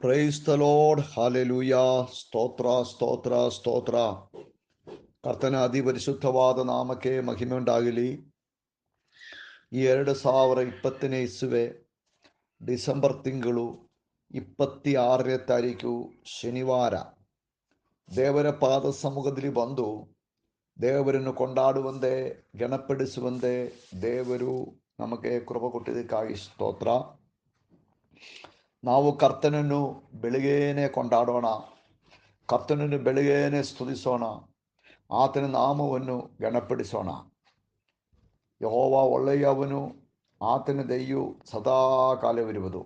Praise the Lord. Hallelujah. സ്തോത്ര സ്തോത്ര സ്തോತ್ರ. ಕರ್ತನ ಅತಿ ಪರಿಶುದ್ಧವಾದ ನಾಮಕ್ಕೆ ಮಹಿಮೆ ಉಂಟಾಗಲಿ. ಈ 2020 ಇಸುವೆ ಡಿಸೆಂಬರ್ ತಿಂಗಳು 26ನೇ ತಾರೀಕು ಶನಿವಾರ ದೇವರ ಪಾದ ಸಮ್ಮುಖದಲ್ಲಿ ಬಂದು ದೇವರನ್ನು ಕೊಂಡಾಡುವಂತೆ ಗಣಪಡಿಸುವಂತೆ ದೇವರು ನಮಗೆ ಕೃಪೆ ಕೊಟ್ಟಿದ್ದಕ್ಕಾಗಿ ಸ್ತೋತ್ರ. ನಾವು ಕರ್ತನನ್ನು ಬೆಳಿಗ್ಗೆನೇ ಕೊಂಡಾಡೋಣ, ಕರ್ತನನ್ನು ಬೆಳಿಗ್ಗೆನೇ ಸ್ತುತಿಸೋಣ, ಆತನ ನಾಮವನ್ನು ಗಣಪಡಿಸೋಣ. ಯೆಹೋವ ಒಳ್ಳೆಯವನು, ಆತನ ದಯೆಯು ಸದಾಕಾಲವಿರುವುದು.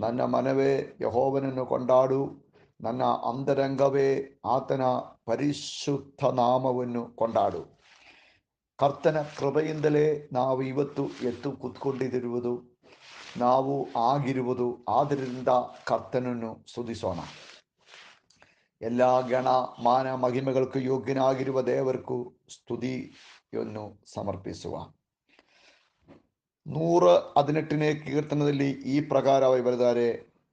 ನನ್ನ ಮನವೇ ಯೆಹೋವನನ್ನು ಕೊಂಡಾಡು, ನನ್ನ ಅಂತರಂಗವೇ ಆತನ ಪರಿಶುದ್ಧ ನಾಮವನ್ನು ಕೊಂಡಾಡು. ಕರ್ತನ ಕೃಪೆಯಿಂದಲೇ ನಾವು ಇವತ್ತು ಎದ್ದು ಕೂತ್ಕೊಂಡಿರುವುದು, ನಾವು ಆಗಿರುವುದು. ಆದ್ದರಿಂದ ಕರ್ತನನ್ನು ಸ್ತುತಿಸೋಣ. ಎಲ್ಲ ಗಣ ಮಾನ ಮಹಿಮೆಗൾക്കു ಯೋಗ್ಯನಾಗಿರುವ ದೇವರ್ಕು ಸ್ತುತಿಯನ್ನು ಸಮರ್ಪಿಸುವ. 118ನೇ ಕೀರ್ತನದಲ್ಲಿ ಈ ಪ್ರಕಾರವಾಗಿ ಬರೆದರೆ,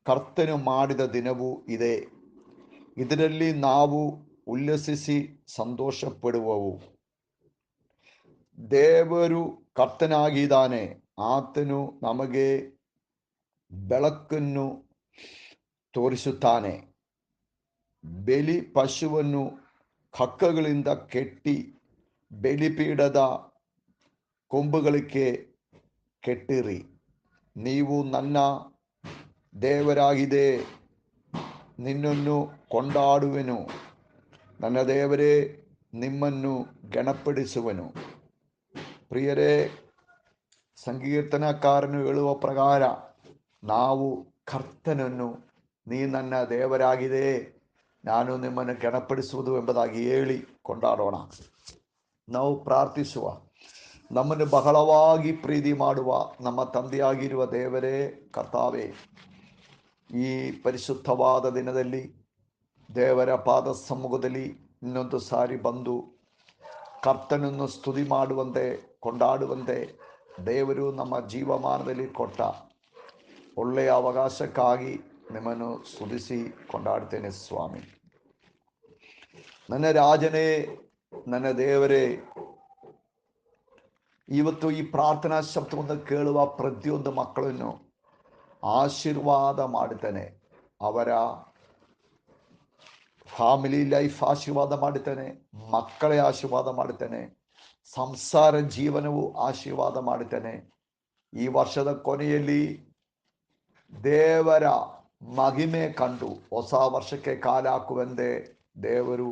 ಕರ್ತನು ಮಾಡಿದ ದಿನವೂ ಇದೆ, ಇದರಲ್ಲಿ ನಾವು ಉಲ್ಲಸಿಸಿ ಸಂತೋಷಪಡುವವು. ದೇವರು ಕರ್ತನಾಗಿದ್ದಾನೆ, ಆತನು ನಮಗೆ ಬೆಳಕನ್ನು ತೋರಿಸುತ್ತಾನೆ. ಬಲಿ ಪಶುವನ್ನು ಹಕ್ಕಗಳಿಂದ ಕೆಟ್ಟಿ ಬಲಿಪೀಠದ ಕೊಂಬುಗಳಿಗೆ ಕೆಟ್ಟಿರಿ. ನೀವು ನನ್ನ ದೇವರಾಗಿದೆ, ನಿನ್ನನ್ನು ಕೊಂಡಾಡುವೆನು, ನನ್ನ ದೇವರೇ ನಿಮ್ಮನ್ನು ಗಣಪಡಿಸುವನು. ಪ್ರಿಯರೇ, ಸಂಕೀರ್ತನಕಾರನು ಹೇಳುವ ಪ್ರಕಾರ ನಾವು ಕರ್ತನನ್ನು, ನೀ ನನ್ನ ದೇವರಾಗಿದೆ, ನಾನು ನಿಮ್ಮನ್ನು ಗಣಪಡಿಸುವುದು ಎಂಬುದಾಗಿ ಹೇಳಿ ಕೊಂಡಾಡೋಣ. ನಾವು ಪ್ರಾರ್ಥಿಸುವ. ನಮ್ಮನ್ನು ಬಹಳವಾಗಿ ಪ್ರೀತಿ ಮಾಡುವ ನಮ್ಮ ತಂದೆಯಾಗಿರುವ ದೇವರೇ, ಕರ್ತಾವೇ, ಈ ಪರಿಶುದ್ಧವಾದ ದಿನದಲ್ಲಿ ದೇವರ ಪಾದ ಸಮ್ಮುಖದಲ್ಲಿ ಇನ್ನೊಂದು ಸಾರಿ ಬಂದು ಕರ್ತನನ್ನು ಸ್ತುತಿ ಮಾಡುವಂತೆ ಕೊಂಡಾಡುವಂತೆ ದೇವರು ನಮ್ಮ ಜೀವಮಾನದಲ್ಲಿ ಕೊಟ್ಟ ಒಳ್ಳೆಯ ಅವಕಾಶಕ್ಕಾಗಿ ನಿಮ್ಮನ್ನು ಸ್ತುತಿಸಿ ಕೊಂಡಾಡ್ತೇನೆ ಸ್ವಾಮಿ. ನನ್ನ ರಾಜನೇ, ನನ್ನ ದೇವರೇ, ಇವತ್ತು ಈ ಪ್ರಾರ್ಥನಾ ಶಬ್ದವನ್ನು ಕೇಳುವ ಪ್ರತಿಯೊಂದು ಮಕ್ಕಳನ್ನು ಆಶೀರ್ವಾದ ಮಾಡುತ್ತೇನೆ. ಅವರ ಫ್ಯಾಮಿಲಿ ಲೈಫ್ ಆಶೀರ್ವಾದ ಮಾಡುತ್ತೇನೆ, ಮಕ್ಕಳೇ ಆಶೀರ್ವಾದ ಮಾಡುತ್ತೇನೆ, ಸಂಸಾರ ಜೀವನವು ಆಶೀರ್ವಾದ ಮಾಡುತ್ತೇನೆ. ಈ ವರ್ಷದ ಕೊನೆಯಲ್ಲಿ ದೇವರ ಮಹಿಮೆ ಕಂಡು ಹೊಸ ವರ್ಷಕ್ಕೆ ಕಾಲ ಹಾಕುವಂತೆ ದೇವರು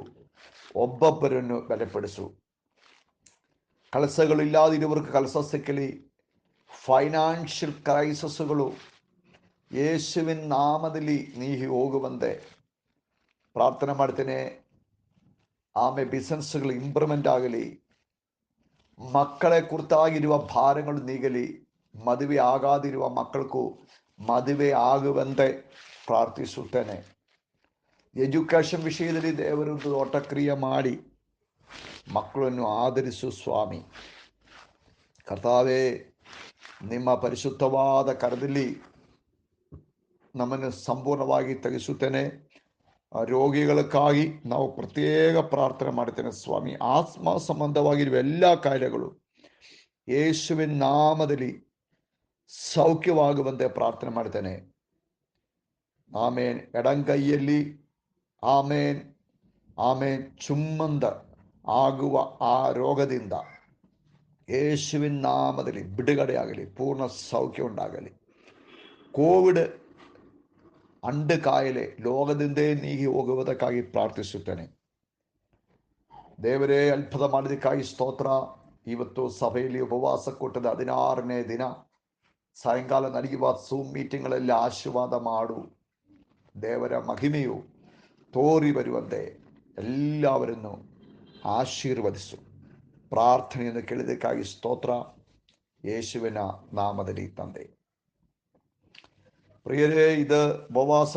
ಒಬ್ಬೊಬ್ಬರನ್ನು ಬಲಪಡಿಸು. ಕೆಲಸಗಳಿಲ್ಲದಿರುವವರಿಗೆ ಕೆಲಸ ಸಿಕ್ಕಲಿ. ಫೈನಾನ್ಷಿಯಲ್ ಕ್ರೈಸಿಸ್ಗಳು ಯೇಸುವಿನ ನಾಮದಲ್ಲಿ ನೀಗಿ ಹೋಗುವಂತೆ ಪ್ರಾರ್ಥನೆ ಮಾಡ್ತೇನೆ. ಆಮೇಲೆ ಬಿಸ್ನೆಸ್ಗಳು ಇಂಪ್ರೂವ್ಮೆಂಟ್ ಆಗಲಿ, ಮಕ್ಕಳ ಕುರಿತಾಗಿರುವ ಭಾರಗಳು ನೀಗಲಿ, ಮದುವೆ ಆಗಾದಿರುವ ಮಕ್ಕಳಿಗೂ ಮದುವೆ ಆಗುವಂತೆ ಪ್ರಾರ್ಥಿಸುತ್ತೇನೆ. ಎಜುಕೇಷನ್ ವಿಷಯದಲ್ಲಿ ದೇವರು ದೊಡ್ಡ ಕ್ರಿಯೆ ಮಾಡಿ ಮಕ್ಕಳನ್ನು ಆಧರಿಸು ಸ್ವಾಮಿ. ಕರ್ತಾವೇ, ನಿಮ್ಮ ಪರಿಶುದ್ಧವಾದ ಕರದಲ್ಲಿ ನಮ್ಮನ್ನು ಸಂಪೂರ್ಣವಾಗಿ ತೆಗೆಸುತ್ತೇನೆ. ರೋಗಿಗಳಕ್ಕಾಗಿ ನಾವು ಪ್ರತ್ಯೇಕ ಪ್ರಾರ್ಥನೆ ಮಾಡ್ತೇನೆ ಸ್ವಾಮಿ. ಆತ್ಮ ಸಂಬಂಧವಾಗಿರುವ ಎಲ್ಲ ಕಾಯಿಲೆಗಳು ಯೇಸುವಿನ ನಾಮದಲ್ಲಿ ಸೌಖ್ಯವಾಗುವಂತೆ ಪ್ರಾರ್ಥನೆ ಮಾಡ್ತೇನೆ. ಆಮೇನ್. ಎಡಂಕೈಯಲ್ಲಿ ಆಮೇನ್ ಆಮೇನ್ ಚುಮ್ಮಂದ ಆಗುವ ಆ ರೋಗದಿಂದ ಯೇಸುವಿನ ನಾಮದಲ್ಲಿ ಬಿಡುಗಡೆಯಾಗಲಿ, ಪೂರ್ಣ ಸೌಖ್ಯ ಉಂಟಾಗಲಿ. ಕೋವಿಡ್ ಅಂಡು ಕಾಯಿಲೆ ಲೋಕದಿಂದೇ ನೀಗಿ ಹೋಗುವುದಕ್ಕಾಗಿ ಪ್ರಾರ್ಥಿಸುತ್ತೇನೆ. ದೇವರೇ, ಅದ್ಭುತ ಮಾಡೋದಕ್ಕಾಗಿ ಸ್ತೋತ್ರ. ಇವತ್ತು ಸಭೆಯಲ್ಲಿ ಉಪವಾಸ ಕೂಟದ 16ನೇ ದಿನ ಸಾಯಂಕಾಲ ನಡೆಯುವ ಝೂಮ್ ಮೀಟಿಂಗ್ಗಳಲ್ಲಿ ಆಶೀರ್ವಾದ ಮಾಡು. ದೇವರ ಮಹಿಮೆಯು ತೋರಿ ಬರುವಂತೆ ಎಲ್ಲವರನ್ನು ಆಶೀರ್ವದಿಸು. ಪ್ರಾರ್ಥನೆಯನ್ನು ಕೇಳಿದಕ್ಕಾಗಿ ಸ್ತೋತ್ರ, ಯೇಸುವಿನ ನಾಮದಲ್ಲಿ ತಂದೆ. ಪ್ರಿಯರೇ, ಇದು ಉಪವಾಸ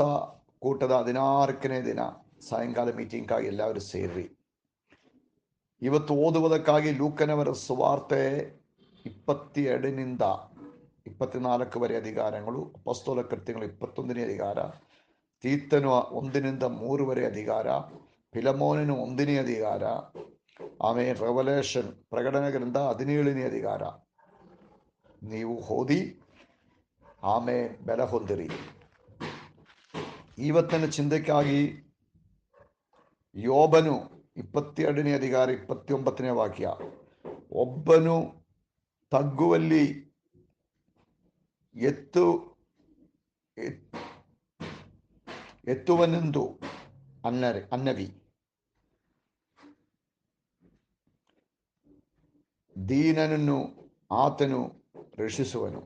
ಕೂಟದ 16ನೇ ದಿನ ಸಾಯಂಕಾಲ ಮೀಟಿಂಗ್ಗಾಗಿ ಎಲ್ಲರೂ ಸೇರಿ. ಇವತ್ತು ಓದುವುದಕ್ಕಾಗಿ ಲೂಕನವರ ಸುವಾರ್ತೆ 22 24 ಅಧಿಕಾರಗಳು, ಅಪೊಸ್ತಲ ಕೃತ್ಯಗಳು 21ನೇ ಅಧಿಕಾರ, ತೀತನು 1-3 ಅಧಿಕಾರ, ಫಿಲಮೋನನು 1 ಅಧಿಕಾರ, ಆಮೇಲೆ ರೆವಲೇಷನ್ ಪ್ರಕಟಣೆ ಗ್ರಂಥ 17 ಅಧಿಕಾರ ನೀವು ಓದಿ ಆಮೇಲೆ ಬೆಲೆ ಹೊಂದಿರಿ. ಇವತ್ತಿನ ಚಿಂತಕ್ಕಾಗಿ ಯೋಬನು 22 ಅಧಿಕಾರ 29 ವಾಕ್ಯ. ಒಬ್ಬನು ತಗ್ಗುವಲ್ಲಿ ಎತ್ತುವನೆಂದು ಅನ್ನವಿ, ದೀನನನ್ನು ಆತನು ರಕ್ಷಿಸುವನು.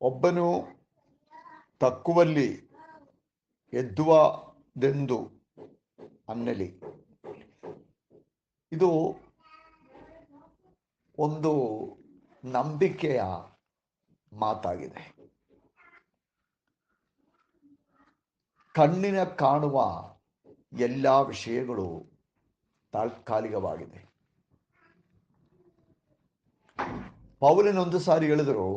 ಒಬ್ಬನು ತಕ್ಕುವಲ್ಲಿ ಎದ್ದುವದೆಂದು ಅನ್ನಲಿ. ಇದು ಒಂದು ನಂಬಿಕೆಯ ಮಾತಾಗಿದೆ. ಕಣ್ಣಿನ ಕಾಣುವ ಎಲ್ಲ ವಿಷಯಗಳು ತಾತ್ಕಾಲಿಕವಾಗಿದೆ. ಪೌಲನೊಂದು ಸಾರಿ ಹೇಳಿದರು,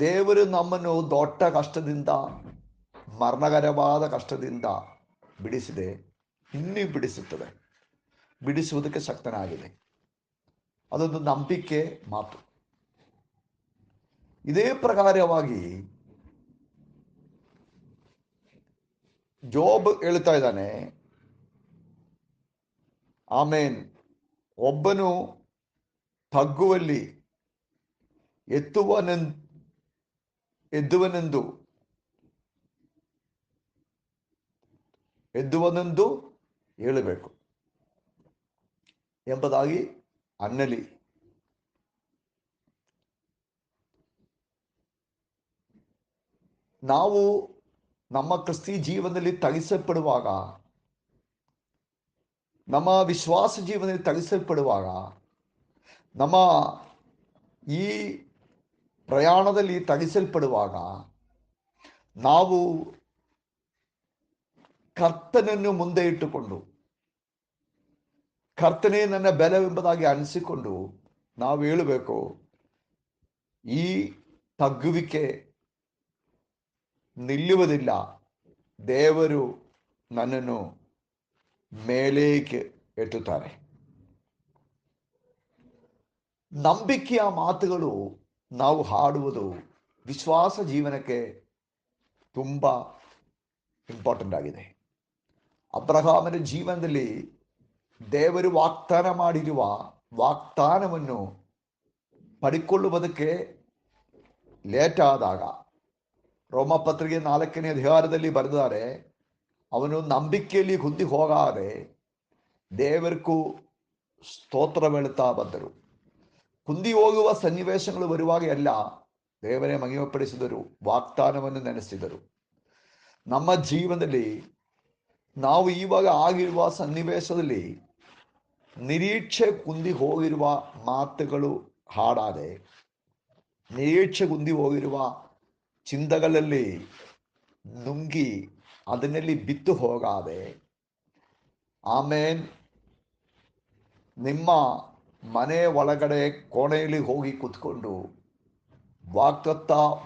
ದೇವರು ನಮ್ಮನ್ನು ದೊಡ್ಡ ಕಷ್ಟದಿಂದ, ಮರಣಕರವಾದ ಕಷ್ಟದಿಂದ ಬಿಡಿಸಿದೆ, ಇನ್ನೂ ಬಿಡಿಸುತ್ತದೆ, ಬಿಡಿಸುವುದಕ್ಕೆ ಶಕ್ತನಾಗಿದೆ. ಅದೊಂದು ನಂಬಿಕೆ ಮಾತು. ಇದೇ ಪ್ರಕಾರವಾಗಿ ಜೋಬ್ ಹೇಳ್ತಾ ಇದ್ದಾನೆ, ಆಮೇನ್, ಒಬ್ಬನು ತಗ್ಗುವಲ್ಲಿ ಎದ್ದುವನೆಂದು ಹೇಳಬೇಕು ಎಂಬುದಾಗಿ ಅನ್ನಲಿ. ನಾವು ನಮ್ಮ ಕ್ರಿಸ್ತಿ ಜೀವನದಲ್ಲಿ ತಗಿಸಲ್ಪಡುವಾಗ, ನಮ್ಮ ವಿಶ್ವಾಸ ಜೀವನದಲ್ಲಿ ತಗಿಸಲ್ಪಡುವಾಗ, ನಮ್ಮ ಈ ಪ್ರಯಾಣದಲ್ಲಿ ತಗಿಸಲ್ಪಡುವಾಗ ನಾವು ಕರ್ತನನ್ನು ಮುಂದೆ ಇಟ್ಟುಕೊಂಡು, ಕರ್ತನೇ ನನ್ನ ಬೆಲೆವೆಂಬುದಾಗಿ ಅನಿಸಿಕೊಂಡು ನಾವು ಹೇಳಬೇಕು, ಈ ತಗ್ಗುವಿಕೆ ನಿಲ್ಲುವುದಿಲ್ಲ, ದೇವರು ನನ್ನನ್ನು ಮೇಲೇಕೆ ಎತ್ತುತ್ತಾರೆ. ನಂಬಿಕೆಯ ಮಾತುಗಳು ನಾವು ಹಾಡುವುದು ವಿಶ್ವಾಸ ಜೀವನಕ್ಕೆ ತುಂಬ ಇಂಪಾರ್ಟೆಂಟ್ ಆಗಿದೆ. ಅಬ್ರಹಾಮನ ಜೀವನದಲ್ಲಿ ದೇವರು ವಾಗ್ದಾನ ಮಾಡಿರುವ ವಾಗ್ದಾನವನ್ನು ಪಡಿಕೊಳ್ಳುವುದಕ್ಕೆ ಲೇಟ್ ಆದಾಗ, ರೋಮಪತ್ರಿಕೆ 4ನೇ ಅಧಿಕಾರದಲ್ಲಿ ಬರೆದಿದ್ದಾರೆ, ಅವನು ನಂಬಿಕೆಯಲ್ಲಿ ಕುಂದಿ ಹೋಗಾದೆ ದೇವರಿಗೂ ಸ್ತೋತ್ರವೆಳುತ್ತಾ ಬಂದರು. ಕುಂದಿ ಹೋಗುವ ಸನ್ನಿವೇಶಗಳು ಬರುವಾಗ ಎಲ್ಲ ದೇವರೇ ಮಹಿಮೆಪಡಿಸಿದರು, ವಾಗ್ದಾನವನ್ನು ನೆನೆಸಿದರು. ನಮ್ಮ ಜೀವನದಲ್ಲಿ ನಾವು ಇವಾಗ ಆಗಿರುವ ಸನ್ನಿವೇಶದಲ್ಲಿ ನಿರೀಕ್ಷೆ ಕುಂದಿ ಹೋಗಿರುವ ಮಾತುಗಳು ಹಾಡಾದೆ, ನಿರೀಕ್ಷೆ ಕುಂದಿ ಹೋಗಿರುವ ಚಿಂತಗಳಲ್ಲಿ ನುಂಗಿ ಅದನ್ನಲ್ಲಿ ಬಿತ್ತು ಹೋಗಾದೆ, ಆಮೇನ್, ನಿಮ್ಮ ಮನೆ ಒಳಗಡೆ ಕೋಣೆಯಲ್ಲಿ ಹೋಗಿ ಕೂತ್ಕೊಂಡು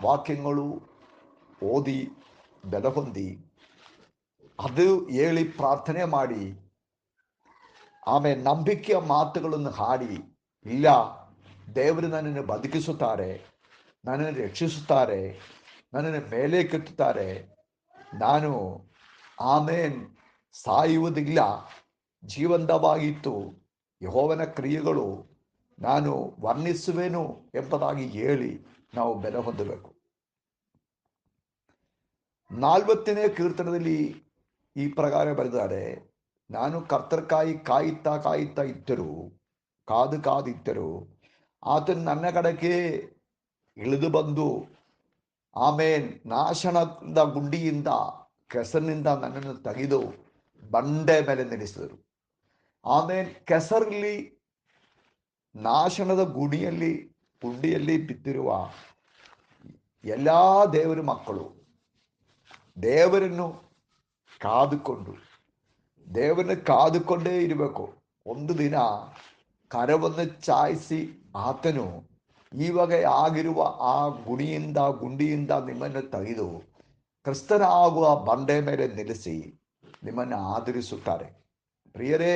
ವಾಕ್ಯಗಳು ಓದಿ ಬೆಲೆ ಹೊಂದಿ ಅದು ಹೇಳಿ ಪ್ರಾರ್ಥನೆ ಮಾಡಿ ಆಮೇಲೆ ನಂಬಿಕೆಯ ಮಾತುಗಳನ್ನು ಹಾಡಿ, ಇಲ್ಲ ದೇವರು ನನ್ನನ್ನು ಬದುಕಿಸುತ್ತಾರೆ, ನನ್ನನ್ನು ರಕ್ಷಿಸುತ್ತಾರೆ, ನನ್ನನ್ನು ಮೇಲೆ ಕೆತ್ತುತ್ತಾರೆ, ನಾನು ಆಮೇನ್ ಸಾಯುವುದಿಲ್ಲ, ಜೀವಂತವಾಗಿತ್ತು, ಯೆಹೋವನ ಕ್ರಿಯೆಗಳು ನಾನು ವರ್ಣಿಸುವೆನು ಎಂಬುದಾಗಿ ಹೇಳಿ ನಾವು ಬೆಲೆ ಹೊಂದಬೇಕು. 40ನೇ ಕೀರ್ತನದಲ್ಲಿ ಈ ಪ್ರಕಾರ ಬರೆದಿದ್ದಾರೆ, ನಾನು ಕರ್ತರ್ಕಾಯಿ ಕಾಯುತ್ತಾ ಇದ್ದರು, ಕಾದಿದ್ದರು, ಆತನು ನನ್ನ ಕಡೆಗೆ ಇಳಿದು ಬಂದು ಆಮೇನ್ ನಾಶನದ ಗುಂಡಿಯಿಂದ, ಕೆಸರಿನಿಂದ ನನ್ನನ್ನು ತೆಗೆದು ಬಂಡೆ ಮೇಲೆ ನಿಲ್ಲಿಸಿದರು. ಆಮೇನ್, ಕೆಸರಲ್ಲಿ, ನಾಶನದ ಗುಂಡಿಯಲ್ಲಿ ಬಿದ್ದಿರುವ ಎಲ್ಲ ದೇವರ ಮಕ್ಕಳು ದೇವರನ್ನು ಕಾದುಕೊಂಡೇ ಇರಬೇಕು. ಒಂದು ದಿನ ಕರವನ್ನು ಚಾಯಿಸಿ ಆತನು ಈ ಬಗೆ ಆಗಿರುವ ಆ ಗುಂಡಿಯಿಂದ ನಿಮ್ಮನ್ನು ತೆಗೆದು ಕ್ರಿಸ್ತನ ಆಗುವ ಬಂಡೆ ಮೇಲೆ ನಿಲ್ಲಿಸಿ ನಿಮ್ಮನ್ನು ಆದರಿಸುತ್ತಾರೆ. ಪ್ರಿಯರೇ,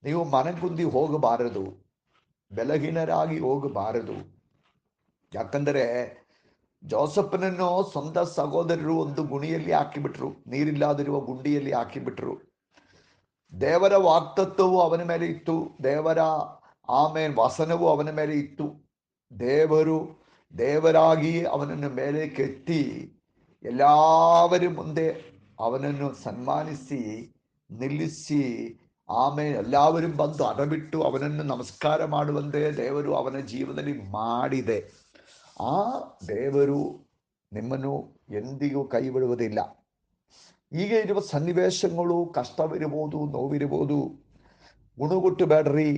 ನೀವು ಮನಗುಂದಿ ಹೋಗಬಾರದು, ಬೆಲಹೀನರಾಗಿ ಹೋಗಬಾರದು. ಯಾಕಂದರೆ ಜೋಸಫನನ್ನು ಸ್ವಂತ ಸಹೋದರರು ಒಂದು ಗುಣಿಯಲ್ಲಿ ಹಾಕಿಬಿಟ್ರು, ನೀರಿಲ್ಲದಿರುವ ಗುಂಡಿಯಲ್ಲಿ ಹಾಕಿಬಿಟ್ರು. ದೇವರ ವಾಕ್ತತ್ವವು ಅವನ ಮೇಲೆ ಇತ್ತು, ದೇವರ ವಸನವು ಅವನ ಮೇಲೆ ಇತ್ತು. ದೇವರಾಗಿ ಅವನನ್ನು ಮೇಲೆ ಕೆತ್ತಿ ಎಲ್ಲರ ಮುಂದೆ ಅವನನ್ನು ಸನ್ಮಾನಿಸಿ ನಿಲ್ಲಿಸಿ ಎಲ್ಲರೂ ಬಂದು ಅಡಬಿಟ್ಟು ಅವನನ್ನು ನಮಸ್ಕಾರ ಮಾಡುವಂತೆ ದೇವರು ಅವನ ಜೀವನದಲ್ಲಿ ಮಾಡಿದೆ. ಆ ದೇವರು ನಿಮ್ಮನ್ನು ಎಂದಿಗೂ ಕೈ ಬಿಡುವುದಿಲ್ಲ. ಈಗ ಇರುವ ಸನ್ನಿವೇಶಗಳು ಕಷ್ಟವಿರಬಹುದು, ನೋವಿರಬಹುದು. ಗುಣಗುಟ್ಟು ಬೇಡ್ರಿ,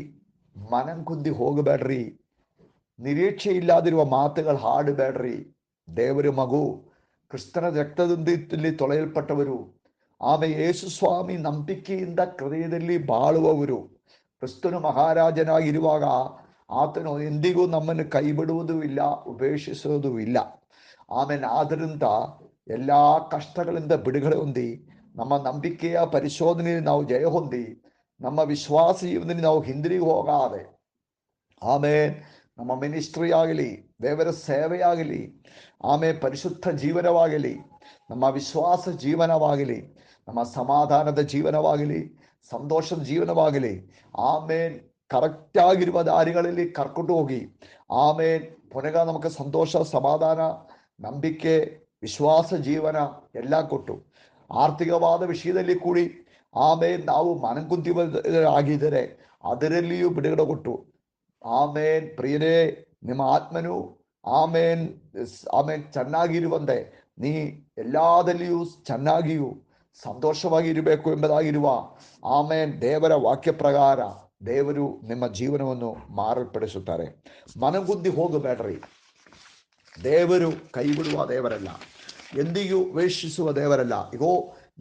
ಮನಂಕುಂದಿ ಹೋಗಬೇಡ್ರಿ, ನಿರೀಕ್ಷೆ ಇಲ್ಲದಿರುವ ಮಾತುಗಳು ಹಾಡಬೇಡ್ರಿ. ದೇವರ ಮಗು, ಕ್ರಿಸ್ತನ ರಕ್ತದಲ್ಲಿ ತೊಳೆಯಲ್ಪಟ್ಟವರು, ಯೇಸು ಸ್ವಾಮಿ ನಂಬಿಕೆಯಿಂದ ಹೃದಯದಲ್ಲಿ ಬಾಳುವವರು. ಕ್ರಿಸ್ತನು ಮಹಾರಾಜನಾಗಿರುವಾಗ ಆತನು ಎಂದಿಗೂ ನಮ್ಮನ್ನು ಕೈ ಬಿಡುವುದೂ ಇಲ್ಲ, ಉಪೇಕ್ಷಿಸುವುದೂ ಇಲ್ಲ. ಆದ್ದರಿಂದ ಎಲ್ಲ ಕಷ್ಟಗಳಿಂದ ಬಿಡುಗಡೆ ಹೊಂದಿ, ನಮ್ಮ ನಂಬಿಕೆಯ ಪರಿಶೋಧನೆಯಲ್ಲಿ ನಾವು ಜಯ ಹೊಂದಿ, ನಮ್ಮ ವಿಶ್ವಾಸ ಜೀವನದಲ್ಲಿ ನಾವು ಹಿಂದಿರುಗಿ ಹೋಗಾದೆ ನಮ್ಮ ಮಿನಿಸ್ಟ್ರಿ ಆಗಲಿ, ದೇವರ ಸೇವೆಯಾಗಲಿ, ಪರಿಶುದ್ಧ ಜೀವನವಾಗಲಿ, ನಮ್ಮ ವಿಶ್ವಾಸ ಜೀವನವಾಗಲಿ, ನಮ್ಮ ಸಮಾಧಾನದ ಜೀವನವಾಗಲಿ, ಸಂತೋಷದ ಜೀವನವಾಗಲಿ, ಕರೆಕ್ಟಾಗಿರುವ ದಾರಿಗಳಲ್ಲಿ ಕರ್ಕೊಂಡು ಹೋಗಿ ಪುನಃ ನಮಗೆ ಸಂತೋಷ, ಸಮಾಧಾನ, ನಂಬಿಕೆ, ವಿಶ್ವಾಸ ಜೀವನ ಎಲ್ಲ ಕೊಟ್ಟು, ಆರ್ಥಿಕವಾದ ವಿಷಯದಲ್ಲಿ ಕೂಡಿ ನಾವು ಮನಗುಂದಿ ಆಗಿದ್ದರೆ ಅದರಲ್ಲಿಯೂ ಬಿಡುಗಡೆ ಕೊಟ್ಟು, ಪ್ರಿಯರೇ, ನಿಮ್ಮ ಆತ್ಮನು ಚೆನ್ನಾಗಿರುವಂತೆ ನೀ ಎಲ್ಲದಲ್ಲಿಯೂ ಚೆನ್ನಾಗಿಯೂ ಸಂತೋಷವಾಗಿ ಇರಬೇಕು ಎಂಬುದಾಗಿರುವ ದೇವರ ವಾಕ್ಯ ಪ್ರಕಾರ ದೇವರು ನಿಮ್ಮ ಜೀವನವನ್ನು ಮಾರ್ಪಡಿಸುತ್ತಾರೆ. ಮನಗುಂದಿ ಹೋಗಬೇಡ್ರಿ. ದೇವರು ಕೈ ಬಿಡುವ ದೇವರಲ್ಲ, ಎಂದಿಗೂ ವೇಷಿಸುವ ದೇವರಲ್ಲ. ಇಗೋ,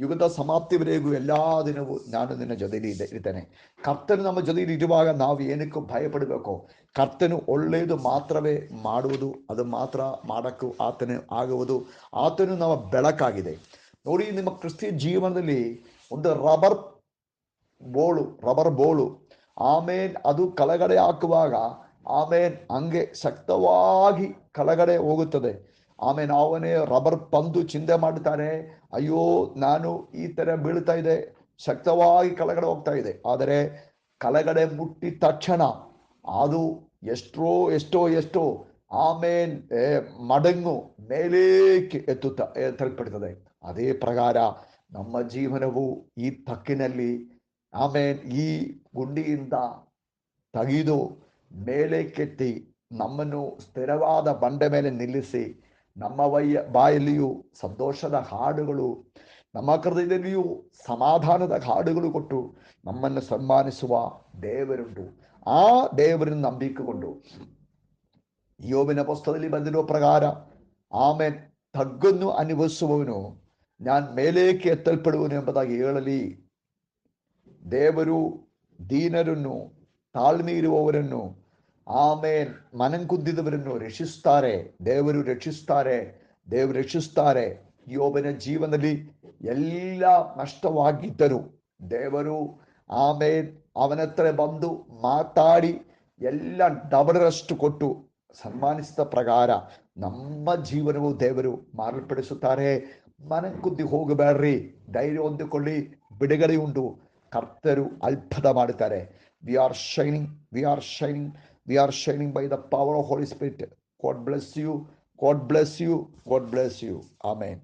ಯುಗದ ಸಮಾಪ್ತಿವರೆಗೂ ಎಲ್ಲಾ ದಿನವೂ ನಾನು ನಿನ್ನ ಜೊತೆಯಲ್ಲಿ ಇರ್ತೇನೆ. ಕರ್ತನು ನಮ್ಮ ಜೊತೆಯಲ್ಲಿ ಇರುವಾಗ ನಾವು ಏನಕ್ಕೂ ಭಯಪಡಬೇಕು. ಕರ್ತನು ಒಳ್ಳೆಯದು ಮಾತ್ರವೇ ಮಾಡುವುದು, ಅದು ಮಾತ್ರ ಮಾಡಕ್ಕೂ ಆತನು ಆಗುವುದು. ಆತನು ನಮ್ಮ ಬೆಳಕಾಗಿದೆ. ನೋಡಿ, ನಿಮ್ಮ ಕ್ರಿಸ್ತಿಯ ಜೀವನದಲ್ಲಿ ಒಂದು ರಬ್ಬರ್ ಬೋಳು ಅದು ಕೆಳಗಡೆ ಹಾಕುವಾಗ ಹಂಗೆ ಶಕ್ತವಾಗಿ ಕೆಳಗಡೆ ಹೋಗುತ್ತದೆ. ಅವನೇ ರಬ್ಬರ್ ಪಂದು ಚಿಂತೆ ಮಾಡುತ್ತಾನೆ, ಅಯ್ಯೋ ನಾನು ಈ ತರ ಬೀಳ್ತಾ ಇದೆ, ಶಕ್ತವಾಗಿ ಕೆಳಗಡೆ ಹೋಗ್ತಾ ಇದೆ. ಆದರೆ ಕೆಳಗಡೆ ಮುಟ್ಟಿದ ತಕ್ಷಣ ಅದು ಎಷ್ಟೋ ಮಡಂಗು ಮೇಲೇಕೆ ಎತ್ತಲ್ಪಡ್ತದೆ. ಅದೇ ಪ್ರಕಾರ ನಮ್ಮ ಜೀವನವು ಈ ತಕ್ಕಿನಲ್ಲಿ ಈ ಗುಂಡಿಯಿಂದ ತೆಗೆದು ಮೇಲೆ ಕೆತ್ತಿ ನಮ್ಮನ್ನು ಸ್ಥಿರವಾದ ಬಂಡೆ ಮೇಲೆ ನಿಲ್ಲಿಸಿ, ನಮ್ಮ ಬಾಯಲ್ಲಿಯೂ ಸಂತೋಷದ ಹಾಡುಗಳು, ನಮ್ಮ ಹೃದಯದಲ್ಲಿಯೂ ಸಮಾಧಾನದ ಹಾಡುಗಳು ಕೊಟ್ಟು ನಮ್ಮನ್ನು ಸನ್ಮಾನಿಸುವ ದೇವರುಂಟು. ಆ ದೇವರನ್ನು ನಂಬಿಕೆಗೊಂಡು ಯೋಬನ ಪುಸ್ತಕದಲ್ಲಿ ಬಂದಿರುವ ಪ್ರಕಾರ ತಗ್ಗನ್ನು ಅನುಭವಿಸುವವನು ನಾನು ಮೇಲೇಕೆ ಎತ್ತಲ್ಪಡುವನು ಎಂಬುದಾಗಿ ಹೇಳಲಿ. ದೇವರು ದೀನರನ್ನು, ತಾಳ್ಮೆ ಇರುವವರನ್ನು, ಮನಂಕುದ್ದಿದವರನ್ನು ರಕ್ಷಿಸ್ತಾರೆ. ದೇವರು ರಕ್ಷಿಸ್ತಾರೆ. ಯೋಬನ ಜೀವನದಲ್ಲಿ ಎಲ್ಲ ನಷ್ಟವಾಗಿದ್ದರು ದೇವರು ಅವನತ್ರ ಬಂದು ಮಾತಾಡಿ ಎಲ್ಲ ಡಬಲರಷ್ಟು ಕೊಟ್ಟು ಸನ್ಮಾನಿಸಿದ ಪ್ರಕಾರ ನಮ್ಮ ಜೀವನವು ದೇವರು ಮಾರ್ಪಡಿಸುತ್ತಾರೆ. ಮನಂಕುದ್ದಿ ಹೋಗಬೇಡ್ರಿ, ಧೈರ್ಯ ಹೊಂದಿಕೊಳ್ಳಿ, ಬಿಡುಗಡೆ ಉಂಟು. ಕರ್ತರು ಅದ್ಭುತ ಮಾಡುತ್ತಾರೆ. we are shining by the power of Holy Spirit. God bless you. Amen.